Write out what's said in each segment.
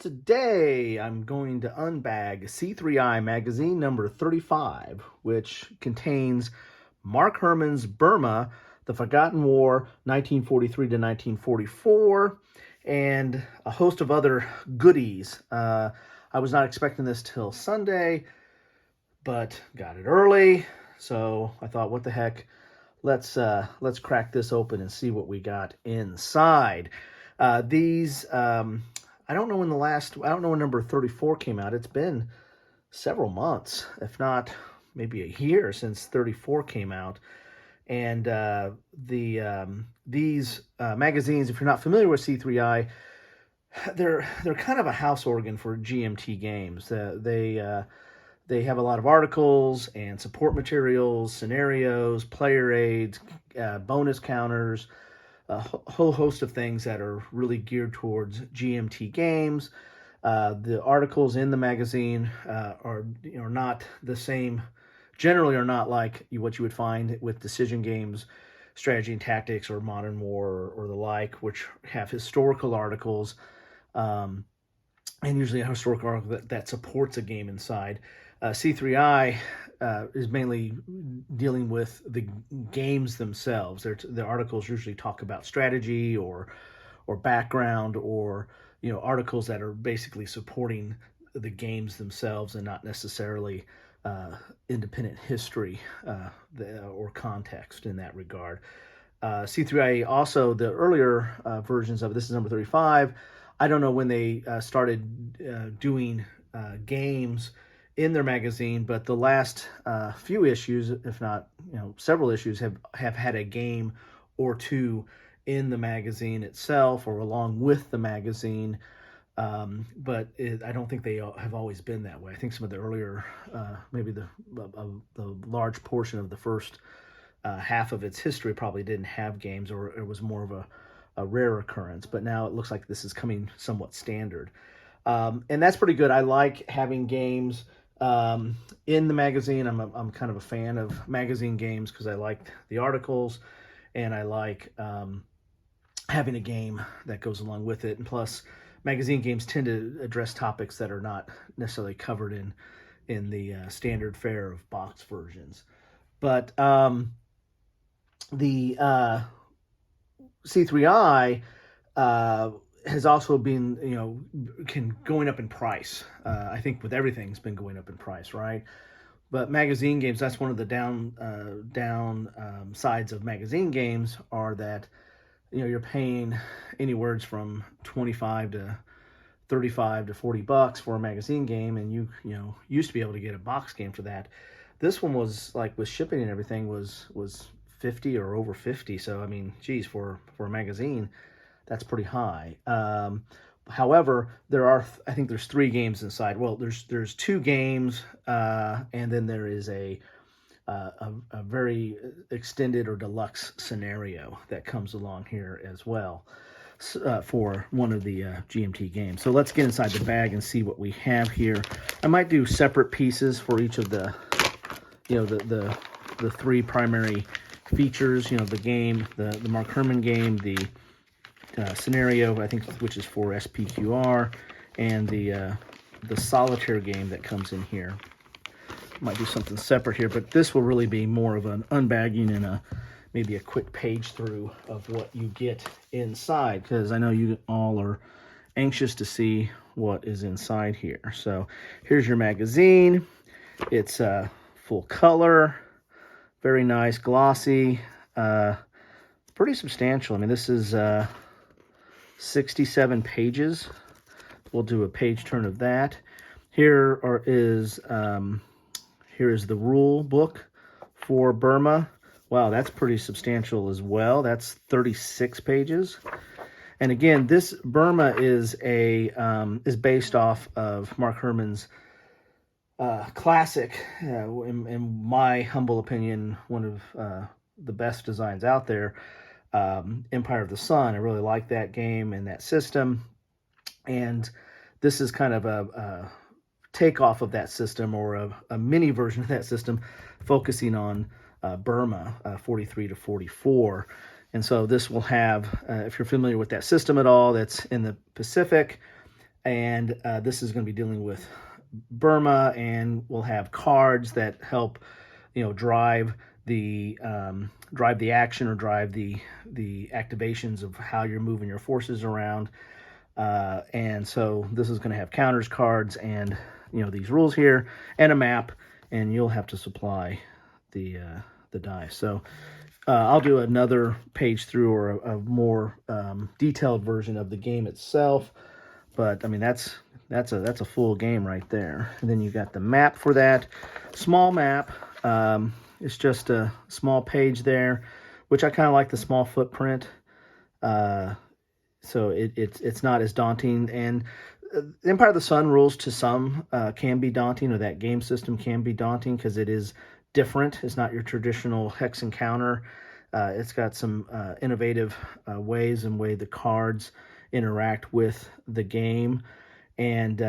Today I'm going to unbag C3i Magazine Number 35, which contains Mark Herman's Burma, The Forgotten War, 1943 to 1944, and a host of other goodies. I was not expecting this till Sunday, but got it early, so I thought, what the heck? Let's crack this open and see what we got inside. I don't know when number 34 came out. It's been several months, if not maybe a year since 34 came out. And these magazines, if you're not familiar with C3i, they're kind of a house organ for GMT games. They have a lot of articles and support materials, scenarios, player aids, bonus counters, a whole host of things that are really geared towards GMT games. The articles in the magazine are not the same, generally are not like what you would find with decision games, strategy and tactics, or Modern War or the like, which have historical articles, and usually a historical article that supports a game inside. C3i is mainly dealing with the games themselves. The articles usually talk about strategy or background, or articles that are basically supporting the games themselves and not necessarily independent history or context in that regard. C3i also, the earlier versions of this is number 35. I don't know when they started doing games in their magazine, but the last few issues, if not several issues, have had a game or two in the magazine itself or along with the magazine. But I don't think they have always been that way. I think some of the earlier, maybe the large portion of the first half of its history probably didn't have games, or it was more of a rare occurrence. But now it looks like this is coming somewhat standard. And that's pretty good. I like having games in the magazine. I'm kind of a fan of magazine games because I like the articles, and I like having a game that goes along with it. And plus, magazine games tend to address topics that are not necessarily covered in the standard fare of box versions. But the C3i has also been, going up in price. I think with everything's been going up in price, right? But magazine games, that's one of the down sides of magazine games, are that you're paying anywhere from $25 to $35 to $40 for a magazine game, and you used to be able to get a box game for that. This one was, like, with shipping and everything, was 50 or over 50. So I mean, geez, for a magazine, that's pretty high. However, I think there's 3 games inside. Well, there's 2 games, and then there is a very extended or deluxe scenario that comes along here as well, for one of the GMT games. So let's get inside the bag and see what we have here. I might do separate pieces for each of the the 3 primary features. The game, the Mark Herman game, the scenario, I think, which is for SPQR, and the solitaire game that comes in here. Might do something separate here, but this will really be more of an unbagging and maybe a quick page through of what you get inside, because I know you all are anxious to see what is inside here. So here's your magazine. It's full color, very nice, glossy, pretty substantial. I mean, this is 67 pages. We'll do a page turn of that. Here is the rule book for Burma. Wow, that's pretty substantial as well. That's 36 pages. And again, this Burma is based off of Mark Herman's classic, in my humble opinion, one of the best designs out there, Empire of the Sun. I really like that game and that system, and this is kind of a takeoff of that system, or a mini version of that system, focusing on Burma, 43 to 44. And so this will have, if you're familiar with that system at all, that's in the Pacific, and this is going to be dealing with Burma, and we'll have cards that help, drive the action or drive the activations of how you're moving your forces around. And so this is going to have counters cards and these rules here and a map, and you'll have to supply the dice. So I'll do another page through or a more detailed version of the game itself. But I mean that's a full game right there. And then you got the map for that, small map. It's just a small page there, which I kind of like the small footprint. So it's not as daunting. And Empire of the Sun rules to some can be daunting, or that game system can be daunting because it is different. It's not your traditional hex and counter. It's got some innovative ways and way the cards interact with the game. And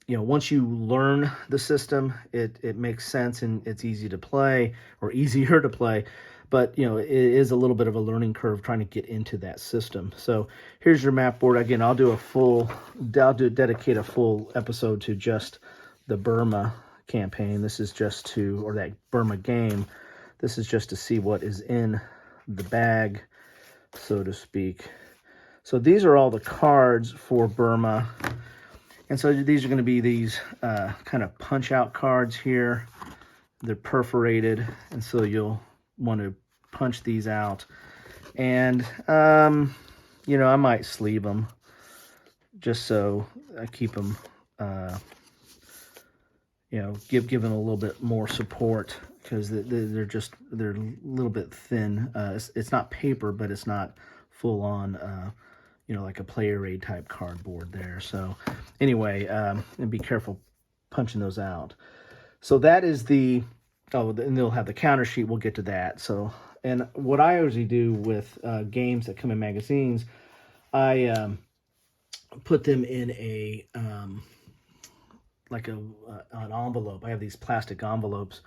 once you learn the system, it makes sense and it's easy to play, or easier to play. But it is a little bit of a learning curve trying to get into that system. So here's your map board. Again, I'll dedicate a full episode to just the Burma campaign. This is just or that Burma game. This is just to see what is in the bag, so to speak. So these are all the cards for Burma. And so these are going to be these kind of punch-out cards here. They're perforated, and so you'll want to punch these out. And, I might sleeve them just so I keep them, give them a little bit more support, because they're a little bit thin. It's not paper, but it's not full-on, like a player aid type cardboard there. So anyway, and be careful punching those out. So that is and they'll have the counter sheet. We'll get to that. So, and what I usually do with games that come in magazines, I put them in an envelope. I have these plastic envelopes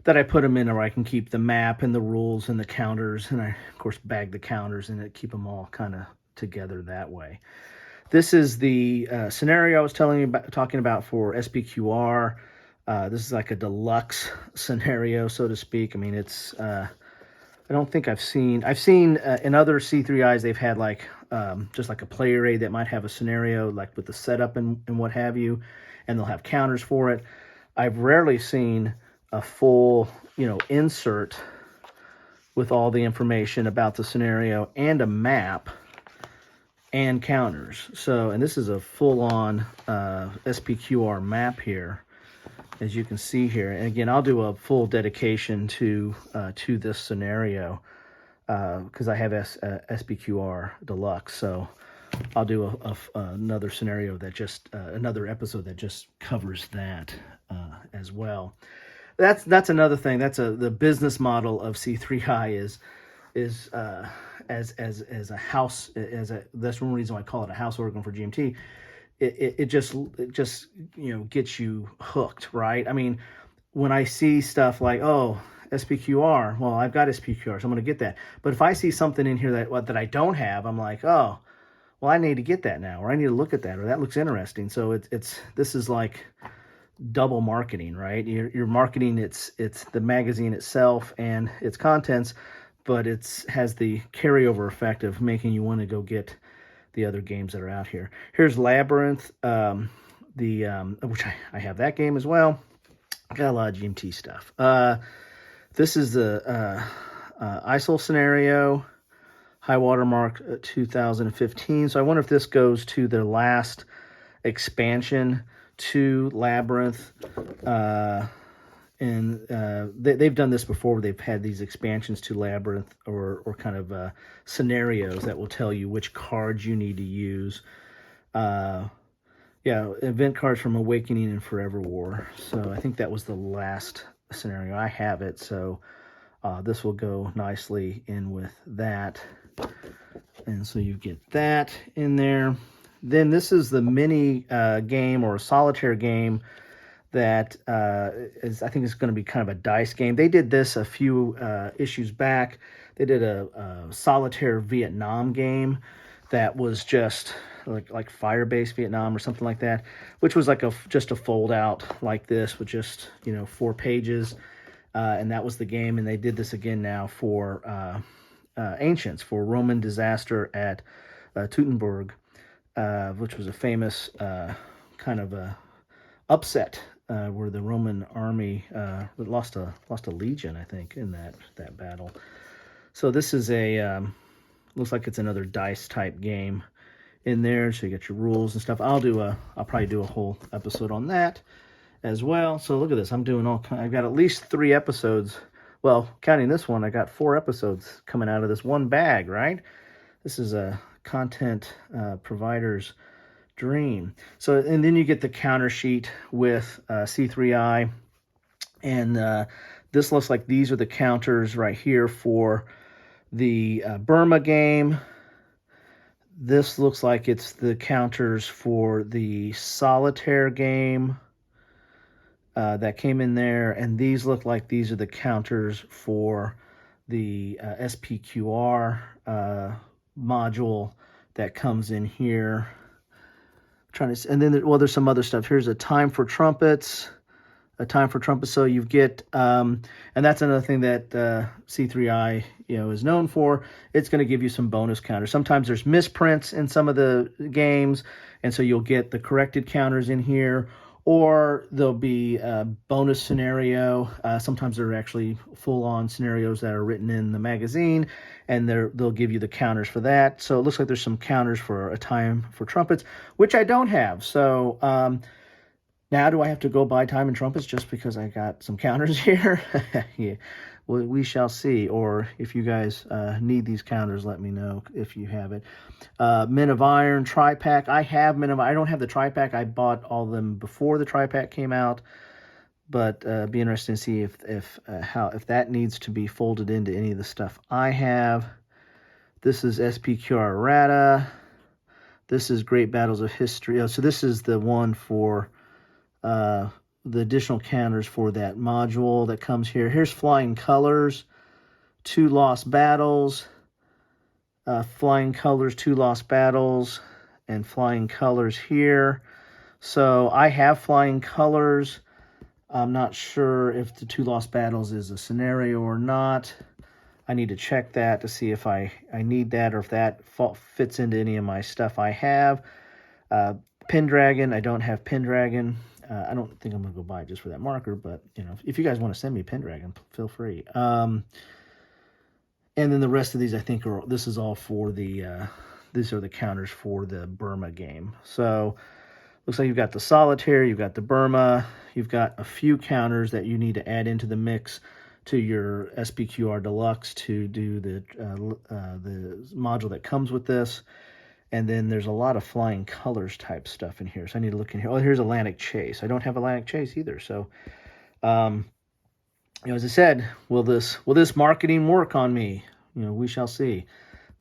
that I put them in, where I can keep the map and the rules and the counters, and I of course bag the counters and keep them all kind of together that way. This is the scenario I was talking about for SPQR. This is like a deluxe scenario, so to speak. I mean, it's I don't think I've seen in other C3Is, they've had just like a player aid that might have a scenario like with the setup and what have you, and they'll have counters for it. I've rarely seen a full insert with all the information about the scenario and a map and counters. So, and this is a full-on SPQR map here, as you can see here. And again, I'll do a full dedication to this scenario because I have SPQR Deluxe. So I'll do another scenario another episode that just covers that as well. That's another thing. That's the business model of C3i is as a house, that's one reason why I call it a house organ for GMT. It just gets you hooked, right? I mean, when I see stuff like, oh, SPQR, well, I've got SPQR, so I'm going to get that. But if I see something in here that I don't have, I'm like, oh, well, I need to get that now, or I need to look at that, or that looks interesting. So this is like double marketing, right? You're marketing it's the magazine itself and its contents, but it has the carryover effect of making you want to go get the other games that are out here. Here's Labyrinth, which I have that game as well. Got a lot of GMT stuff. This is the ISIL scenario, high watermark 2015. So I wonder if this goes to their last expansion to Labyrinth. They've done this before, where they've had these expansions to Labyrinth or kind of scenarios that will tell you which cards you need to use. Event cards from Awakening and Forever War. So I think that was the last scenario. I have it, so this will go nicely in with that. And so you get that in there. Then this is the mini game or solitaire game that I think is going to be kind of a dice game. They did this a few issues back. They did a solitaire Vietnam game that was just like Fire-Based Vietnam or something like that, which was like just a fold out like this with just 4 pages, and that was the game. And they did this again now for Ancients, for Roman disaster at Teutoburg, which was a famous kind of a upset where the Roman army lost a legion, I think, in that battle. So this is looks like it's another dice type game in there. So you get your rules and stuff. I'll probably do a whole episode on that as well. So look at this. I've got at least 3 episodes. Well, counting this one, I got 4 episodes coming out of this one bag, right? This is a content provider's dream. So, and then you get the counter sheet with C3i, and this looks like these are the counters right here for the Burma game. This looks like it's the counters for the solitaire game that came in there, and these look like these are the counters for the SPQR module that comes in here. And then there's some other stuff. Here's a time for trumpets. So you get, and that's another thing that C3i is known for. It's going to give you some bonus counters. Sometimes there's misprints in some of the games, and so you'll get the corrected counters in here, or there'll be a bonus scenario. Sometimes there are actually full-on scenarios that are written in the magazine, and they'll give you the counters for that. So it looks like there's some counters for a time for trumpets, which I don't have. So now do I have to go buy time and trumpets just because I got some counters here? Yeah, well, we shall see. Or if you guys need these counters, let me know if you have it. Men of Iron, tri-pack. I have Men of Iron. I don't have the tri-pack. I bought all of them before the tri-pack came out. But be interesting to see if that needs to be folded into any of the stuff I have. This is SPQR errata. This is Great Battles of History. Oh, so this is the one for the additional counters for that module that comes here. Here's Flying Colors, 2 Lost Battles. Flying Colors, 2 Lost Battles, and Flying Colors here. So I have Flying Colors. I'm not sure if the 2 Lost Battles is a scenario or not. I need to check that to see if I need that or if that fits into any of my stuff I have. Pendragon, I don't have Pendragon. I don't think I'm going to go buy it just for that marker, but if you guys want to send me Pendragon, feel free. And then the rest of these, I think, this is all for the, these are the counters for the Burma game. So looks like you've got the Solitaire, you've got the Burma, you've got a few counters that you need to add into the mix to your SPQR Deluxe to do the module that comes with this. And then there's a lot of Flying Colors type stuff in here. So I need to look in here. Oh, here's Atlantic Chase. I don't have Atlantic Chase either. So, as I said, will this marketing work on me? We shall see.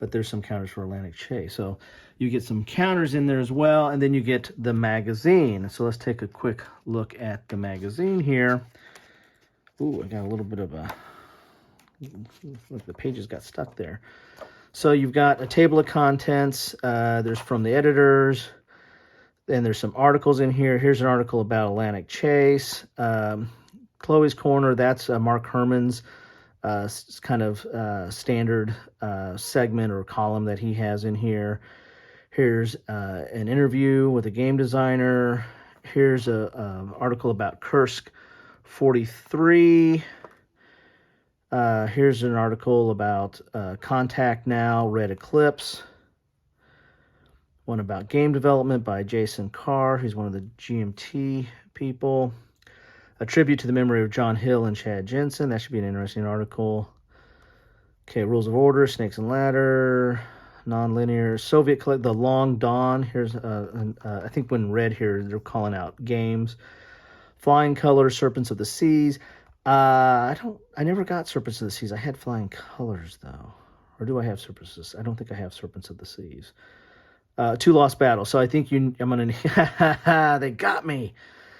But there's some counters for Atlantic Chase. So you get some counters in there as well. And then you get the magazine. So let's take a quick look at the magazine here. Ooh, I got a little bit of a... Look, the pages got stuck there. So you've got a table of contents. There's from the editors. Then there's some articles in here. Here's an article about Atlantic Chase. Chloe's Corner, that's Mark Herman's kind of standard segment or column that he has in here. Here's an interview with a game designer. Here's a article about Kursk 43. Here's an article about Contact Now, Red Eclipse. One about game development by Jason Carr, who's one of the GMT people. A tribute to the memory of John Hill and Chad Jensen. That should be an interesting article. Okay, Rules of Order, Snakes and Ladder, Nonlinear, Soviet Collect, The Long Dawn. Here's, I think when read here, they're calling out games. Flying Colors, Serpents of the Seas. I never got Serpents of the Seas. I had Flying Colors, though. Or do I have Serpents of the Seas? I don't think I have Serpents of the Seas. 2 Lost Battles. So I think I'm going to... They got me!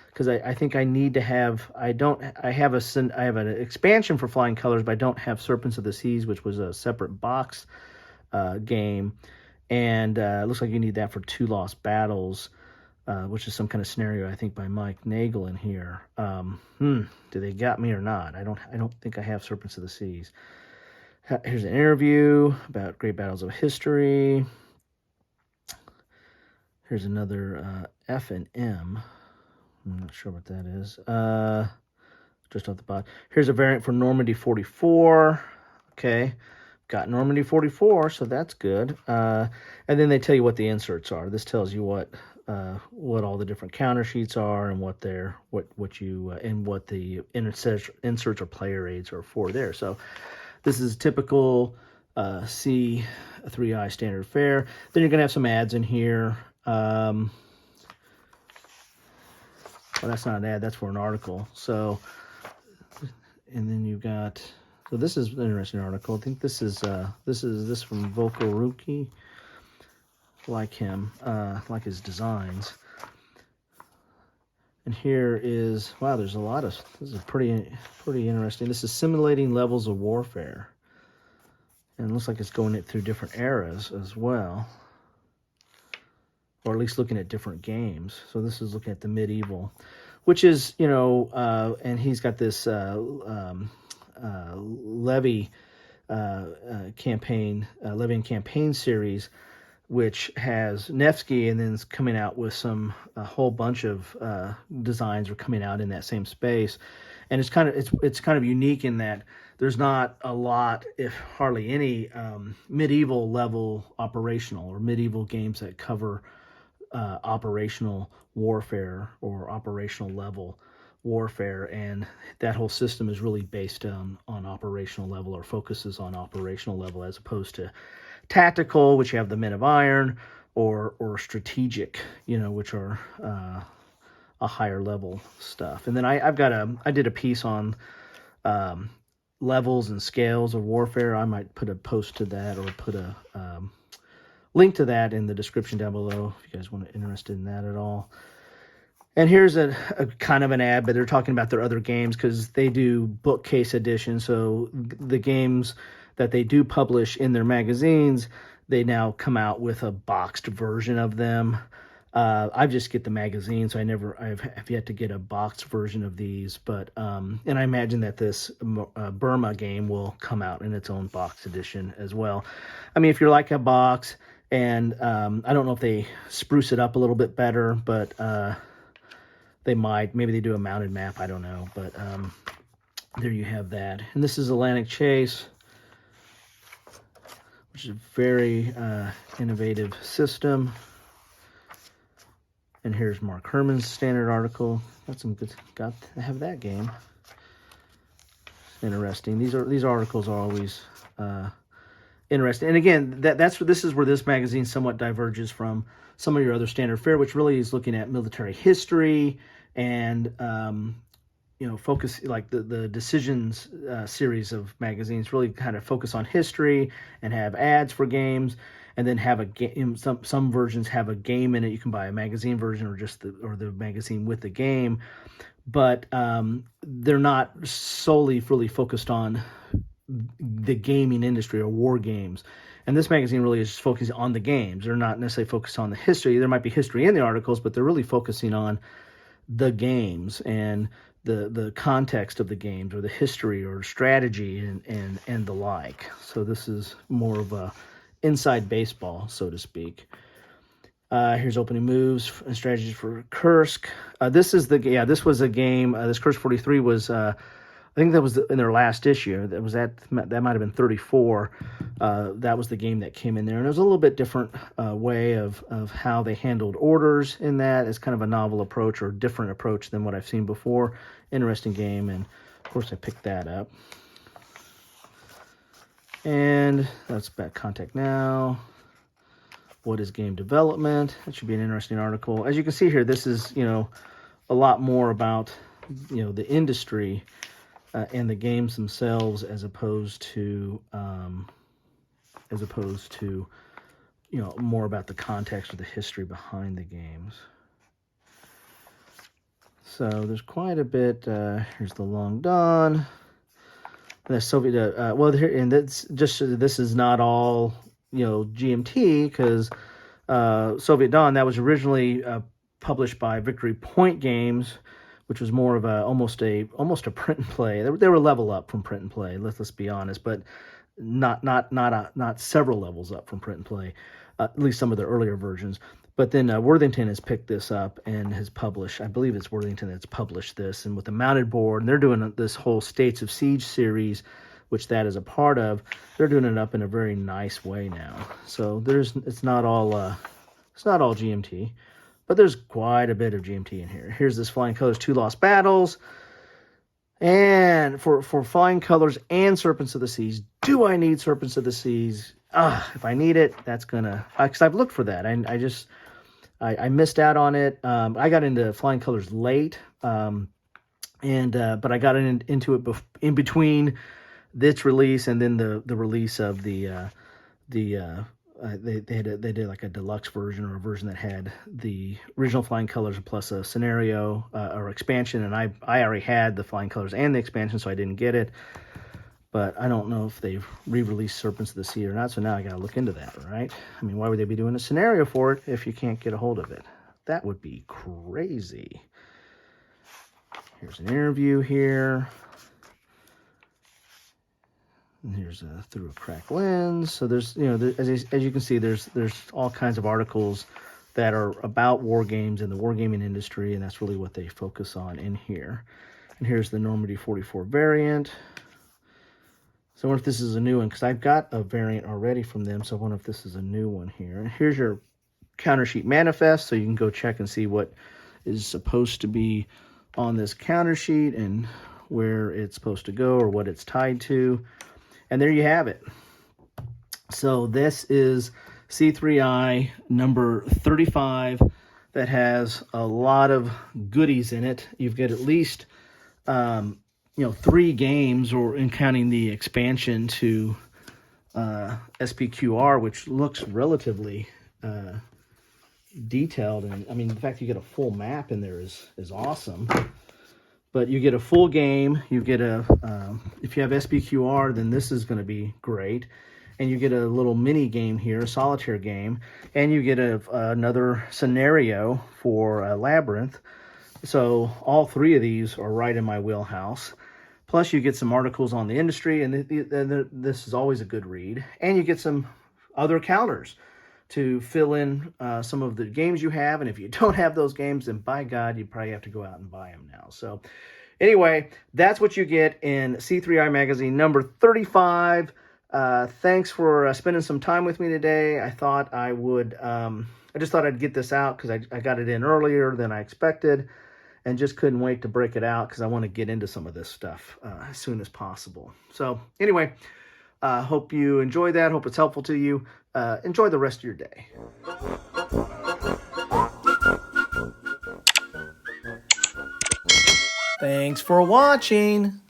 Because I think I need to have... I have an expansion for Flying Colors, but I don't have Serpents of the Seas, which was a separate box game. And it looks like you need that for 2 lost battles, which is some kind of scenario, I think, by Mike Nagel in here. Do they got me or not? I don't think I have Serpents of the Seas. Here's an interview about Great Battles of History. Here's another F and M. I'm not sure what that is. Just off the bottom. Here's a variant for Normandy 44. Okay. Got Normandy 44, so that's good. And then they tell you what the inserts are. This tells you what all the different counter sheets are and what the inserts or player aids are for there. So this is typical C3i standard fare. Then you're gonna have some ads in here. Well, that's not an ad. That's for an article. So, and then you've got. So this is an interesting article. I think this is from Vocal Ruki. Like him, like his designs. And here is, wow, there's a lot of, this is pretty interesting. This is simulating levels of warfare. And it looks like it's going through different eras as well. Or at least looking at different games. So this is looking at the medieval, which is, and he's got this Levy campaign series, which has Nevsky, and then it's coming out with a whole bunch of designs are coming out in that same space, and it's kind of unique in that there's not a lot, if hardly any, medieval level operational or medieval games that cover operational warfare or operational level warfare, and that whole system is really based on operational level, or focuses on operational level, as opposed to tactical, which you have the Men of Iron, or strategic, which are a higher level stuff. And then I did a piece on levels and scales of warfare. I might put a post to that, or put a link to that in the description down below if you guys want to interested in that at all. And here's a kind of an ad, but they're talking about their other games because they do bookcase edition. So the games that they do publish in their magazines, they now come out with a boxed version of them. I just get the magazine, so I've yet to get a boxed version of these. But and I imagine that this Burma game will come out in its own box edition as well. I mean, if you're like a box, and I don't know if they spruce it up a little bit better, but they might. Maybe they do a mounted map. I don't know. But there you have that. And this is Atlantic Chase, which is a very innovative system. And here's Mark Herman's standard article. Got to have that game. Interesting. These articles are always interesting. And again, this is where this magazine somewhat diverges from some of your other standard fare, which really is looking at military history and focus, like the Decisions series of magazines really kind of focus on history and have ads for games, and then have a game. Some versions have a game in it. You can buy a magazine version, or just the magazine with the game, but they're not solely really focused on the gaming industry or war games. And this magazine really is just focusing on the games. They're not necessarily focused on the history. There might be history in the articles, but they're really focusing on the games and the context of the games, or the history or strategy and the like. So this is more of a inside baseball, so to speak. Here's opening moves and strategies for Kursk. This was a game. This Kursk 43 was, I think that was in their last issue. That might have been 34. That was the game that came in there, and it was a little bit different way of how they handled orders in that. It's kind of a novel approach, or different approach than what I've seen before. Interesting game, and of course I picked that up. And that's about Contact Now. What is game development? That should be an interesting article. As you can see here, this is a lot more about the industry and the games themselves, as opposed to more about the context or the history behind the games. So there's quite a bit. Here's the Long Dawn. The Soviet. This is not all GMT, because Soviet Dawn, that was originally published by Victory Point Games, which was more of almost a print and play. They were level up from print and play. Let's be honest, but not several levels up from print and play. At least some of the earlier versions. But then Worthington has picked this up and has published. I believe it's Worthington that's published this, and with the mounted board, and they're doing this whole States of Siege series, which that is a part of. They're doing it up in a very nice way now. So it's not all GMT, but there's quite a bit of GMT in here. Here's this Flying Colors 2 Lost Battles. And for Flying Colors and Serpents of the Seas, do I need Serpents of the Seas? If I need it, that's gonna, because I've looked for that. I missed out on it. I got into Flying Colors late, but I got into it in between this release and then the release of they did like a deluxe version, or a version that had the original Flying Colors plus a scenario or expansion, and I already had the Flying Colors and the expansion, so I didn't get it. But I don't know if they've re-released Serpents of the Sea or not, so now I got to look into that, right? I mean, why would they be doing a scenario for it if you can't get a hold of it? That would be crazy. Here's an interview here. And here's Through a Cracked Lens. So there's, as you can see, there's all kinds of articles that are about war games and the wargaming industry, and that's really what they focus on in here. And here's the Normandy 44 variant. So I wonder if this is a new one, because I've got a variant already from them, so I wonder if this is a new one here. And here's your counter sheet manifest, so you can go check and see what is supposed to be on this counter sheet and where it's supposed to go or what it's tied to. And there you have it. So this is C3i number 35 that has a lot of goodies in it. You've got at least 3 games, or in counting the expansion to SPQR, which looks relatively detailed. And I mean, the fact you get a full map in there is awesome. But you get a full game. You get if you have SPQR, then this is going to be great. And you get a little mini game here, a solitaire game, and you get another scenario for Labyrinth. So all 3 of these are right in my wheelhouse. Plus, you get some articles on the industry, and this is always a good read. And you get some other counters to fill in some of the games you have. And if you don't have those games, then by God, you probably have to go out and buy them now. So anyway, that's what you get in C3i Magazine number 35. Thanks for spending some time with me today. I thought I would, I just thought I'd get this out because I got it in earlier than I expected, and just couldn't wait to break it out because I want to get into some of this stuff as soon as possible. So anyway, hope you enjoy that. Hope it's helpful to you. Enjoy the rest of your day. Thanks for watching.